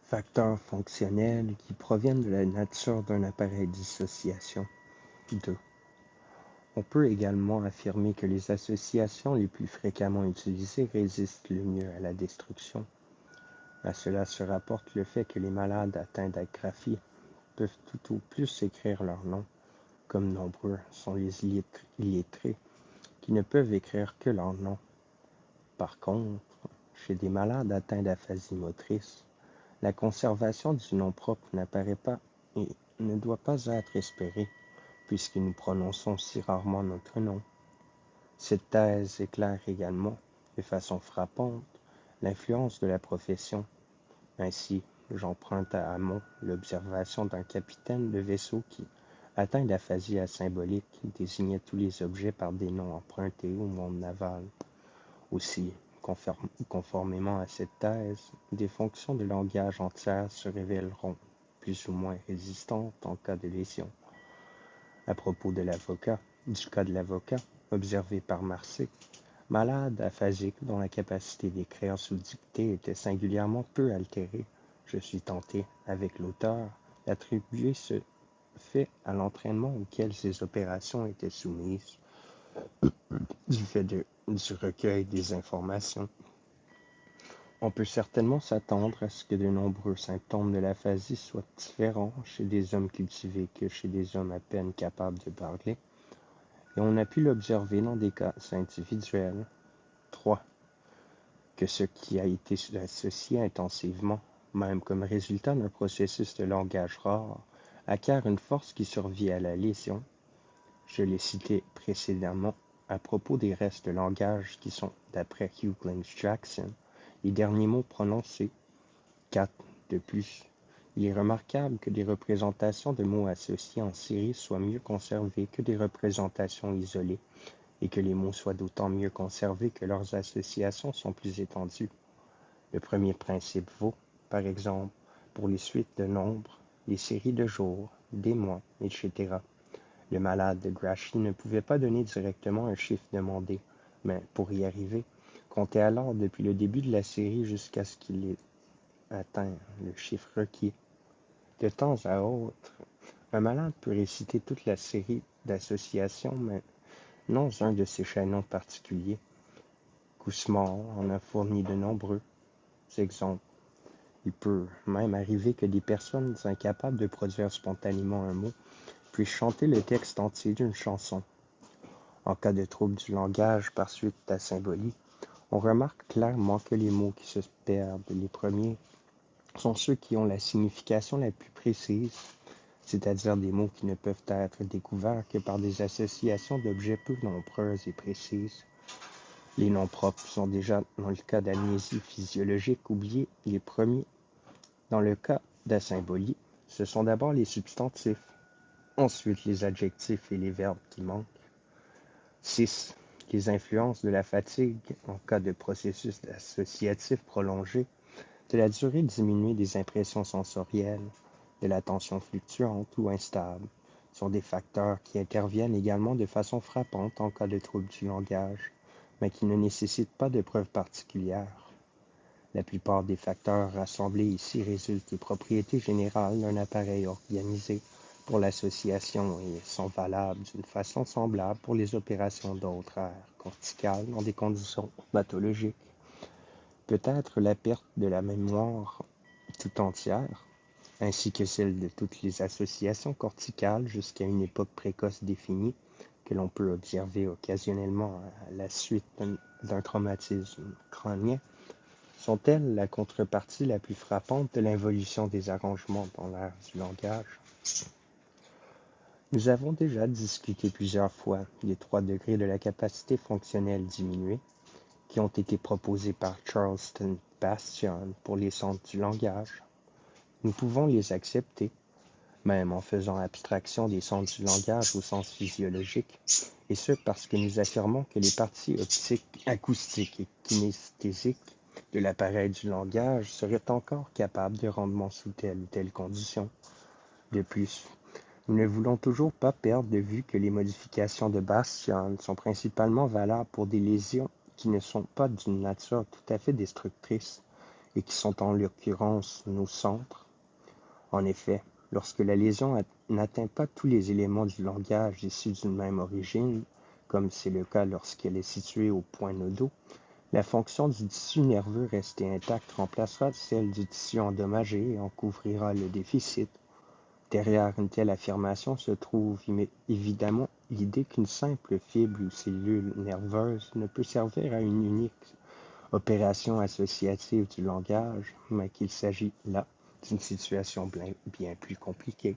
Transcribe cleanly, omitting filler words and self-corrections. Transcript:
Facteurs fonctionnels qui proviennent de la nature d'un appareil dissociation. 2. On peut également affirmer que les associations les plus fréquemment utilisées résistent le mieux à la destruction. À cela se rapporte le fait que les malades atteints d'agraphie peuvent tout au plus écrire leur nom, comme nombreux sont les illettrés qui ne peuvent écrire que leur nom. Par contre, chez des malades atteints d'aphasie motrice, la conservation du nom propre n'apparaît pas et ne doit pas être espérée, puisque nous prononçons si rarement notre nom. Cette thèse éclaire également, de façon frappante, l'influence de la profession. Ainsi, j'emprunte à Hamon l'observation d'un capitaine de vaisseau qui, atteint d'aphasie asymbolique, désignait tous les objets par des noms empruntés au monde naval. Aussi, conformément à cette thèse, des fonctions de langage entières se révéleront plus ou moins résistantes en cas de lésion. À propos du cas de l'avocat, observé par Marcy, malade aphasique dont la capacité d'écrire sous dictée était singulièrement peu altérée, je suis tenté, avec l'auteur, d'attribuer ce fait à l'entraînement auquel ces opérations étaient soumises, du fait du recueil des informations. On peut certainement s'attendre à ce que de nombreux symptômes de l'aphasie soient différents chez des hommes cultivés que chez des hommes à peine capables de parler, et on a pu l'observer dans des cas individuels. 3. Que ce qui a été associé intensivement, même comme résultat d'un processus de langage rare, acquiert une force qui survit à la lésion. Je l'ai cité précédemment à propos des restes de langage qui sont, d'après Hugh Jackson, les derniers mots prononcés. 4. De plus, il est remarquable que des représentations de mots associés en série soient mieux conservées que des représentations isolées, et que les mots soient d'autant mieux conservés que leurs associations sont plus étendues. Le premier principe vaut, par exemple, pour les suites de nombres, les séries de jours, des mois, etc. Le malade de Grashey ne pouvait pas donner directement un chiffre demandé, mais pour y arriver, comptait alors depuis le début de la série jusqu'à ce qu'il ait atteint le chiffre requis. De temps à autre, un malade peut réciter toute la série d'associations, mais non un de ces chaînons particuliers. Kussmaul en a fourni de nombreux exemples. Il peut même arriver que des personnes incapables de produire spontanément un mot puissent chanter le texte entier d'une chanson. En cas de trouble du langage par suite d'asymbolie, on remarque clairement que les mots qui se perdent, les premiers, sont ceux qui ont la signification la plus précise, c'est-à-dire des mots qui ne peuvent être découverts que par des associations d'objets peu nombreuses et précises. Les noms propres sont déjà, dans le cas d'amnésie physiologique, oubliés les premiers. Dans le cas d'asymbolie, ce sont d'abord les substantifs, ensuite les adjectifs et les verbes qui manquent. 6. Les influences de la fatigue en cas de processus associatif prolongé, de la durée diminuée des impressions sensorielles, de l'attention fluctuante ou instable, sont des facteurs qui interviennent également de façon frappante en cas de trouble du langage, mais qui ne nécessitent pas de preuves particulières. La plupart des facteurs rassemblés ici résultent des propriétés générales d'un appareil organisé pour l'association et sont valables d'une façon semblable pour les opérations d'autres aires corticales dans des conditions pathologiques. Peut-être la perte de la mémoire tout entière, ainsi que celle de toutes les associations corticales jusqu'à une époque précoce définie, que l'on peut observer occasionnellement à la suite d'un traumatisme crânien, sont-elles la contrepartie la plus frappante de l'involution des arrangements dans l'ère du langage? Nous avons déjà discuté plusieurs fois les 3 degrés de la capacité fonctionnelle diminuée qui ont été proposés par Charleston Bastion pour les centres du langage. Nous pouvons les accepter, même en faisant abstraction des centres du langage au sens physiologique, et ce parce que nous affirmons que les parties optiques, acoustiques et kinesthésiques de l'appareil du langage seraient encore capables de rendement sous telle ou telle condition. De plus, nous ne voulons toujours pas perdre de vue que les modifications de Bastion sont principalement valables pour des lésions qui ne sont pas d'une nature tout à fait destructrice, et qui sont en l'occurrence nos centres. En effet, lorsque la lésion n'atteint pas tous les éléments du langage issus d'une même origine, comme c'est le cas lorsqu'elle est située au point nodaux, la fonction du tissu nerveux resté intact remplacera celle du tissu endommagé et en couvrira le déficit. Derrière une telle affirmation se trouve évidemment l'idée qu'une simple fibre ou cellule nerveuse ne peut servir à une unique opération associative du langage, mais qu'il s'agit là d'une situation bien plus compliquée.